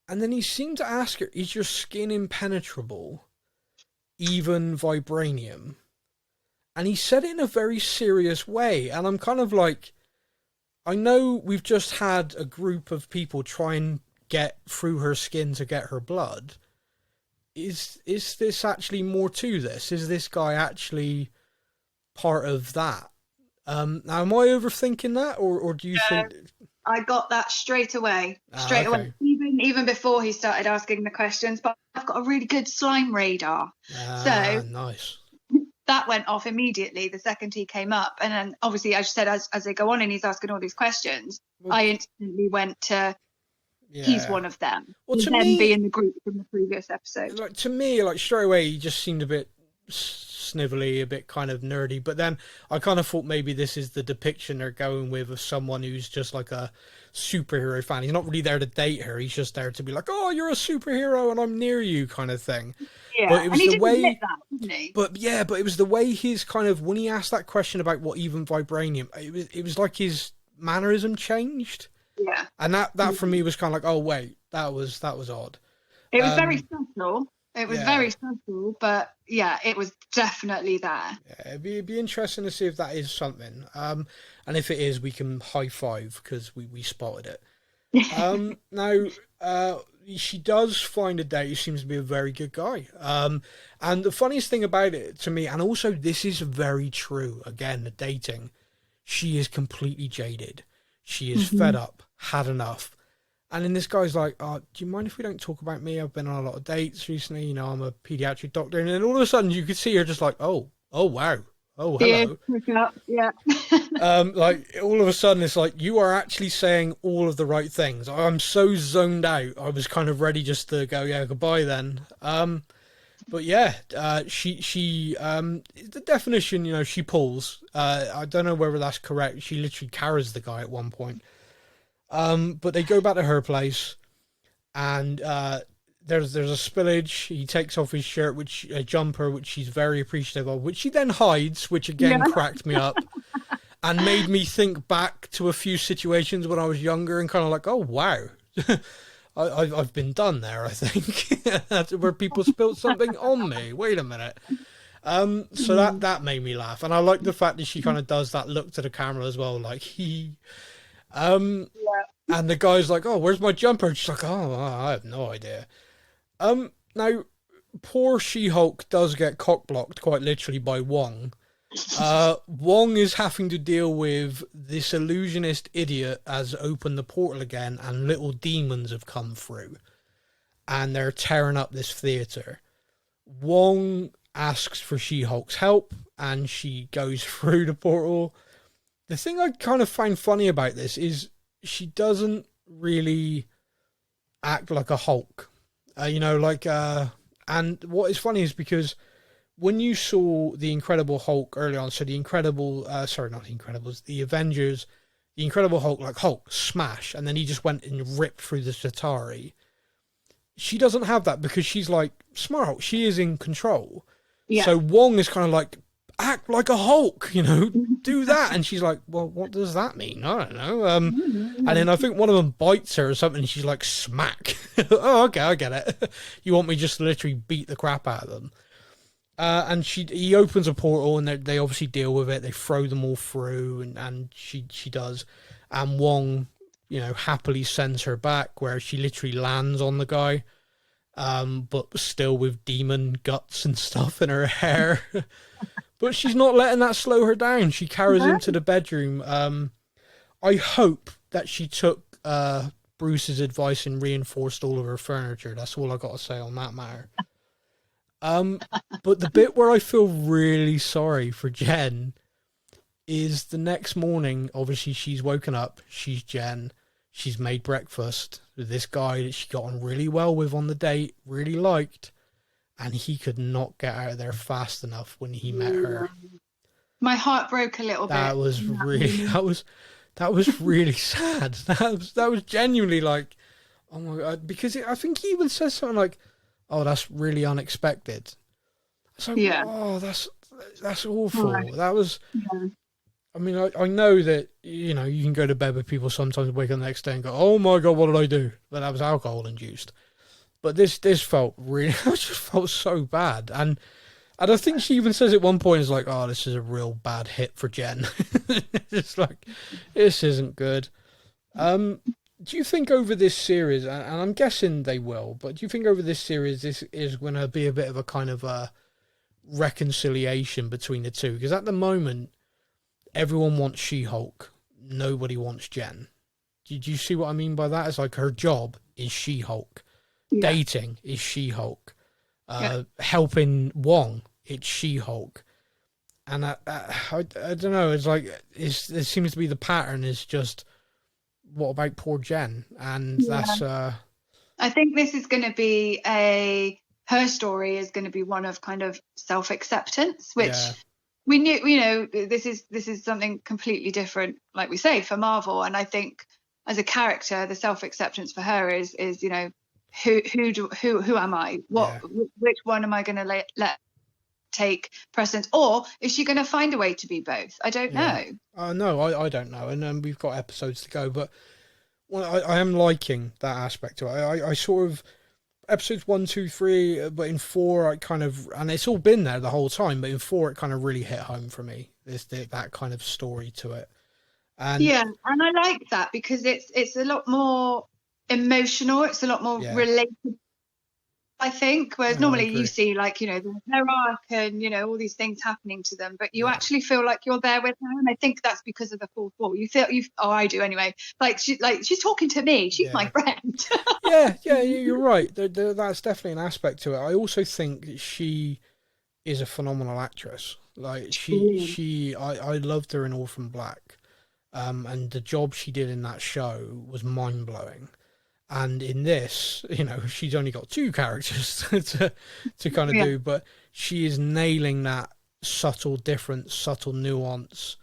And then he seemed to ask her, "Is your skin impenetrable, even vibranium?" And he said it in a very serious way, and I'm kind of like, I know we've just had a group of people try and get through her skin to get her blood. Is this actually more to this? Is this guy actually part of that? Now, am I overthinking that, or do you think? I got that straight away, Okay. even before he started asking the questions. But I've got a really good slime radar, so Nice. that went off immediately the second he came up. And then, obviously, as you said, as they go on and he's asking all these questions, I instantly went to he's one of them. Well, to them me, be in the group from the previous episode. like to me, like straight away, he just seemed a bit snivelly, a bit kind of nerdy. But then I kind of thought maybe this is the depiction they're going with of someone who's just like a superhero fan. He's not really there to date her. He's just there to be like, "Oh, you're a superhero and I'm near you," kind of thing. Yeah, but it was and he the way. admit that, didn't he? But it was the way his kind of when he asked that question about what even vibranium. It was like his mannerism changed. Yeah, And that for me was kind of like, oh wait, that was odd. It was very subtle. It was yeah. very subtle, but yeah, it was definitely there. Yeah, it'd be interesting to see if that is something. And if it is, we can high five because we spotted it. Now, she does find a date who seems to be a very good guy. And the funniest thing about it to me, and also this is very true, again, the dating, she is completely jaded. She is fed up, had enough. And then this guy's like, "Oh, do you mind if we don't talk about me? I've been on a lot of dates recently. I'm a pediatric doctor." And then all of a sudden you could see her just like, oh wow. Oh, hello. Yeah. Like all of a sudden it's like, you are actually saying all of the right things. I'm so zoned out. I was kind of ready just to go, yeah, goodbye then. But yeah, she the definition, she pulls. I don't know whether that's correct. She literally carries the guy at one point. But they go back to her place, and there's a spillage. He takes off his shirt, a jumper, which she's very appreciative of, which she then hides, which again cracked me up, and made me think back to a few situations when I was younger, and kind of like, oh wow, I've been done there. I think that's where people spilled something on me. Wait a minute. So that made me laugh, and I like the fact that she kind of does that look to the camera as well, like he. And the guy's like, "Oh, where's my jumper?" And she's like, "Oh, I have no idea." Now, poor She-Hulk does get cock-blocked quite literally by Wong. Wong is having to deal with this illusionist idiot has opened the portal again, and little demons have come through, and they're tearing up this theater. Wong asks for She-Hulk's help, and she goes through the portal. The thing I kind of find funny about this is she doesn't really act like a Hulk. And what is funny is because when you saw the Incredible Hulk early on, so the Incredible, not the Incredibles, the Avengers, the Incredible Hulk, like Hulk, smash, and then he just went and ripped through the Chitauri. She doesn't have that because she's like smart Hulk. She is in control. Yeah. So Wong is kind of like, act like a Hulk, do that. And she's like, well, what does that mean? I don't know. And then I think one of them bites her or something, and she's like, smack. Oh, okay, I get it. You want me just to literally beat the crap out of them. And he opens a portal, and they obviously deal with it. They throw them all through, and she does. And Wong, happily sends her back, where she literally lands on the guy, but still with demon guts and stuff in her hair. But she's not letting that slow her down. She carries him to the bedroom. I hope that she took Bruce's advice and reinforced all of her furniture. That's all I got to say on that matter. But the bit where I feel really sorry for Jen is the next morning. Obviously, she's woken up. She's Jen. She's made breakfast with this guy that she got on really well with on the date, really liked. And he could not get out of there fast enough when he met her. My heart broke a little bit. That was really sad. That was genuinely like, oh my God, because I think he even says something like, "Oh, that's really unexpected." It's like, oh, that's awful. Right. That was. Yeah. I mean, I know that, you know, you can go to bed with people sometimes, wake up the next day and go, oh my God, what did I do? But that was alcohol induced. But this felt really, it just felt so bad. And I think she even says at one point, it's like, oh, this is a real bad hit for Jen. It's like, this isn't good. Do you think over this series, and I'm guessing they will, but do you think over this series, this is going to be a bit of a kind of a reconciliation between the two? Because at the moment, everyone wants She-Hulk. Nobody wants Jen. Did you see what I mean by that? It's like her job is She-Hulk. Yeah. Dating is She-Hulk. Helping Wong, it's She-Hulk. And I don't know. It's like it seems to be the pattern is just, what about poor Jen? And that's. I think this is going to be her story is going to be one of kind of self-acceptance, which. Yeah. We knew, you know, this is something completely different, like we say, for Marvel. And I think as a character, the self-acceptance for her is you know, who am I? Which one am I going to let take precedence, or is she going to find a way to be both? I don't know. No, I don't know, and we've got episodes to go, but I am liking that aspect of it. I sort of. Episodes 1, 2, 3, but in 4, I kind of, and it's all been there the whole time, but in 4, it kind of really hit home for me. There's that kind of story to it. And and I like that because it's a lot more emotional. It's a lot more related, I think, whereas normally you see, like, you know, their arc and, you know, all these things happening to them, but you actually feel like you're there with them. And I think that's because of the full four. I do anyway. She's talking to me. She's my friend. You're right. That's definitely an aspect to it. I also think she is a phenomenal actress. Like I loved her in Orphan Black. And the job she did in that show was mind blowing. And in this, you know, she's only got 2 characters to kind of do, but she is nailing that subtle difference, subtle nuance,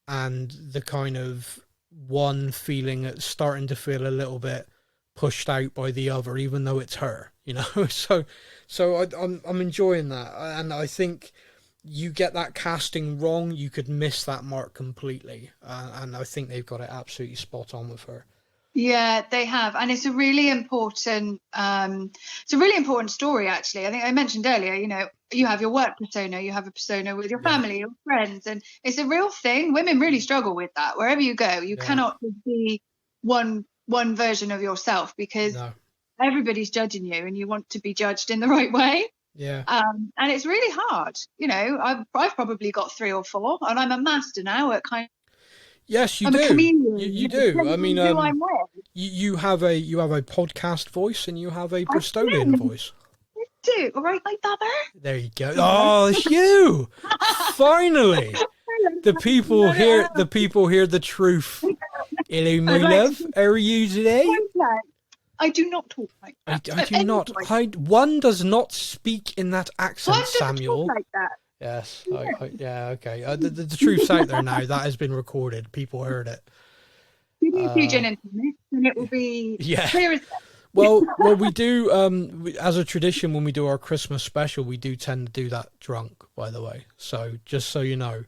and the kind of one feeling that's starting to feel a little bit pushed out by the other, even though it's her, you know. So I'm enjoying that, and I think you get that casting wrong, you could miss that mark completely, and I think they've got it absolutely spot on with her. Yeah, they have, and it's a really important story, actually. I think I mentioned earlier, you know, you have your work persona, you have a persona with your family, your friends, and it's a real thing. Women really struggle with that. Wherever you go, you cannot be one version of yourself, because everybody's judging you, and you want to be judged in the right way. Yeah. And it's really hard. You know, I've probably got 3 or 4, and I'm a master now at kind of. Yes, you I'm do. a comedian. You do. I mean, you have a podcast voice and you have a Bristolian voice. I do. All right, my brother. There you go. Oh, it's you! Finally, the people hear the truth. Hello, my love. How are you today? I do not talk like that. I do not. One does not speak in that accent, Samuel. Talk like that. Yes. Okay. The truth's out there now. That has been recorded. People heard it. You need to gin into it, and it will be clear as day. Well, we do, as a tradition, when we do our Christmas special, we do tend to do that drunk, by the way. So, just so you know.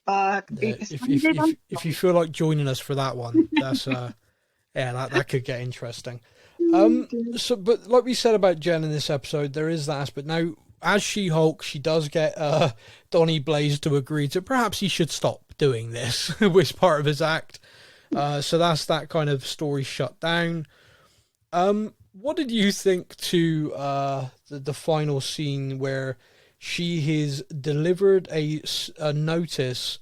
If you feel like joining us for that one, that's, that could get interesting. But like we said about Jen in this episode, there is that aspect. Now, as She-Hulk, she does get Donny Blaze to agree to perhaps he should stop doing this, which is part of his act. So that's that kind of story shut down. What did you think to the final scene where she has delivered a notice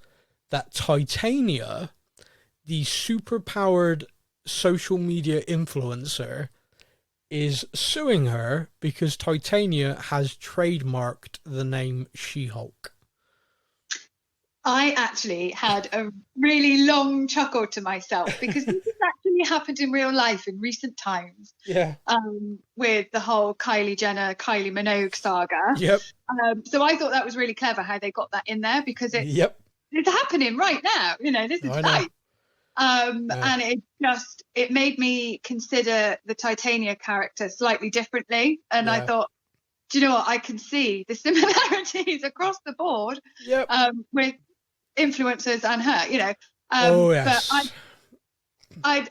that Titania, the superpowered social media influencer, is suing her because Titania has trademarked the name She-Hulk? I actually had a really long chuckle to myself because this has actually happened in real life in recent times. Yeah. With the whole Kylie Jenner, Kylie Minogue saga. Yep. So I thought that was really clever how they got that in there because it's happening right now. You know, this is life. And it made me consider the Titania character slightly differently. And I thought, do you know what? I can see the similarities across the board. Yep. With influencers and her, you know. Oh yes. But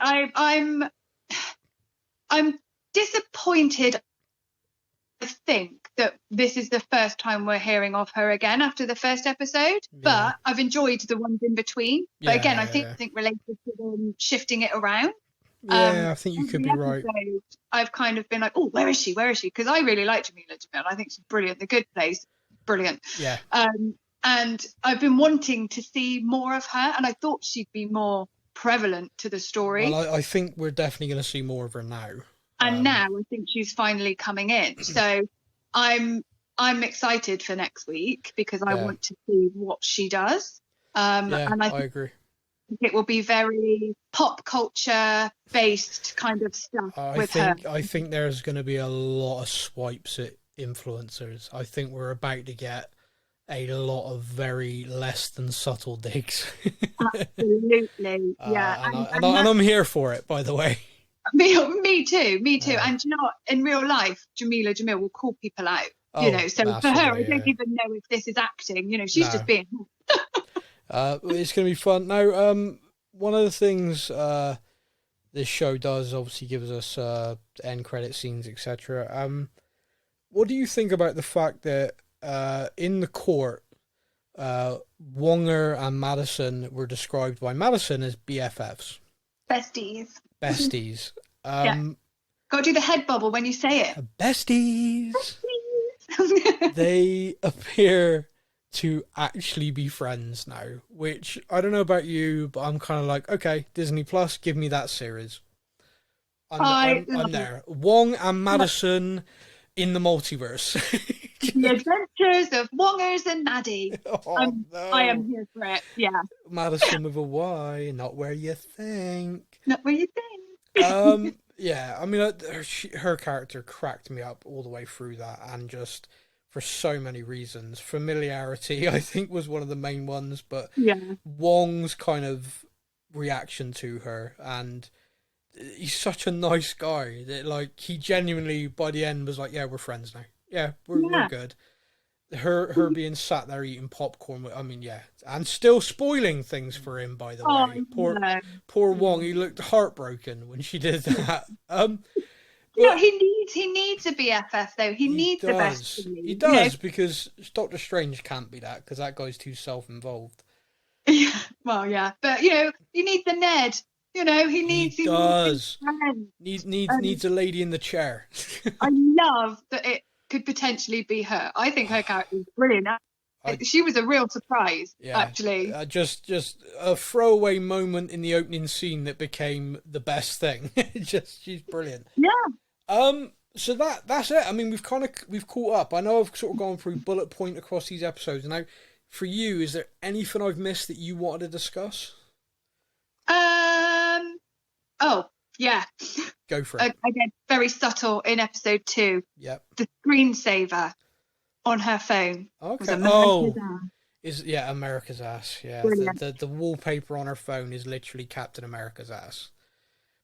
I'm disappointed. I think that this is the first time we're hearing of her again after the first episode, but I've enjoyed the ones in between. But again, I think related to them shifting it around. Yeah, I think you could be right. I've kind of been like, oh, where is she? Where is she? Because I really like Jameela Jamil. I think she's brilliant. The Good Place, brilliant. Yeah. And I've been wanting to see more of her, and I thought she'd be more prevalent to the story. Well, I think we're definitely going to see more of her now. And now I think she's finally coming in. So I'm excited for next week because I want to see what she does. And I agree. It will be very pop culture based kind of stuff with her. I think there's going to be a lot of swipes at influencers. I think we're about to get a lot of very less than subtle digs. Absolutely, yeah. And I'm here for it, by the way. Me too. Yeah. And you know what? In real life, Jameela Jamil will call people out. You know, so for her, I don't even know if this is acting. You know, she's just being. It's going to be fun. Now, one of the things this show does obviously gives us end credit scenes, etc. What do you think about the fact that in the court, Wonger and Madison were described by Madison as BFFs? Besties. Got to do the head bubble when you say it. Besties. They appear to actually be friends now, which I don't know about you, but I'm kind of like, okay, Disney Plus, give me that series. I'm there. Wong and Madison in the multiverse. The Adventures of Wongers and Maddie. No. I am here for it. Yeah. Madison with a Y, not where you think. Not where you think. Yeah, I mean, her character cracked me up all the way through that, and just for so many reasons. Familiarity, I think, was one of the main ones, but Wong's kind of reaction to her, and he's such a nice guy that, like, he genuinely, by the end, was like, yeah, we're friends now. Yeah, we're good. Her being sat there eating popcorn, I mean, and still spoiling things for him, by the way. Poor Wong, he looked heartbroken when she did that. He needs a BFF though. He needs the best. He does, because Doctor Strange can't be that, because that guy's too self-involved. Yeah, well, yeah, but you know, you need the Ned. You know, he needs needs a lady in the chair. I love that it could potentially be her. I think her character is brilliant. She was a real surprise, actually. Just a throwaway moment in the opening scene that became the best thing. She's brilliant. Yeah. So that's it. I mean, we've caught up. I know I've sort of gone through bullet point across these episodes. Now, for you, is there anything I've missed that you wanted to discuss? Oh, yeah. Go for it. Again, very subtle in episode 2. Yep. The screensaver on her phone. Okay. America's ass. Yeah. The wallpaper on her phone is literally Captain America's ass.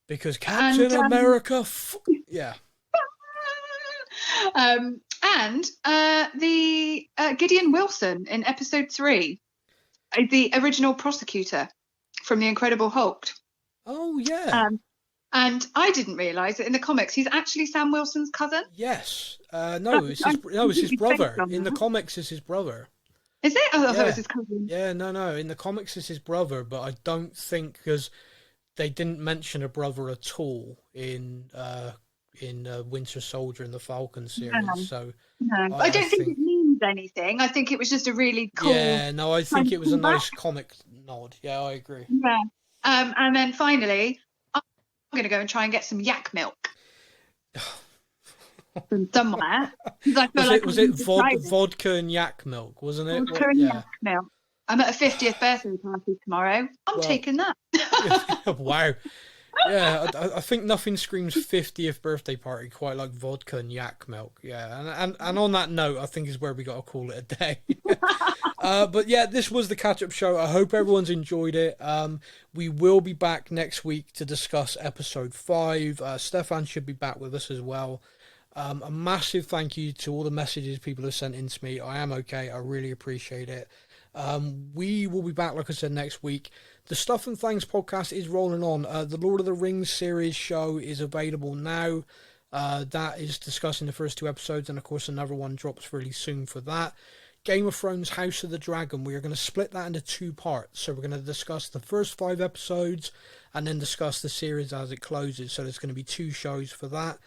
Because Captain America. Yeah. And the Gideon Wilson in episode 3, the original prosecutor from The Incredible Hulk. Oh yeah. And I didn't realise that in the comics he's actually Sam Wilson's cousin. Yes. It's his brother. In the comics, it's his brother. Is it? Oh, I thought it was his cousin. Yeah, no. In the comics, it's his brother, but I don't think, because they didn't mention a brother at all in Winter Soldier and the Falcon series. So no, I don't think it means anything. I think it was just a really cool. Yeah, no, I think it was a nice comic nod. Yeah, I agree. Yeah. And then finally, I'm going to go and try and get some yak milk from somewhere. Was it vodka and yak milk, wasn't it? Vodka and yak milk. I'm at a 50th birthday party tomorrow. I'm taking that. Wow. Yeah, I think nothing screams 50th birthday party quite like vodka and yak milk. Yeah, and on that note, I think is where we got to call it a day. But yeah, this was the catch-up show. I hope everyone's enjoyed it. We will be back next week to discuss episode 5. Stefan should be back with us as well. A massive thank you to all the messages people have sent in to me. I am okay. I really appreciate it. We will be back, like I said, next week. The Stuff and Things podcast is rolling on. The Lord of the Rings series show is available now. That is discussing the first 2 episodes, and of course another one drops really soon for that. Game of Thrones House of the Dragon, we are going to split that into 2 parts. So we're going to discuss the first 5 episodes and then discuss the series as it closes. So there's going to be 2 shows for that.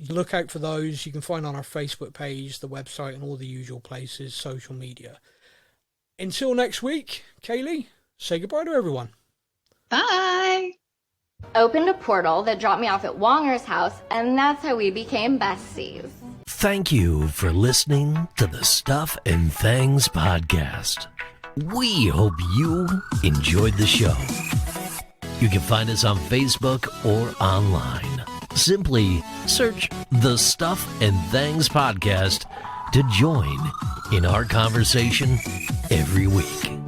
Look out for those. You can find on our Facebook page, the website, and all the usual places, social media. Until next week, Kayleigh, say goodbye to everyone. Bye. Opened a portal that dropped me off at Wonger's house, and that's how we became besties. Thank you for listening to the Stuff and Things podcast. We hope you enjoyed the show. You can find us on Facebook or online. Simply search the Stuff and Things podcast to join in our conversation every week.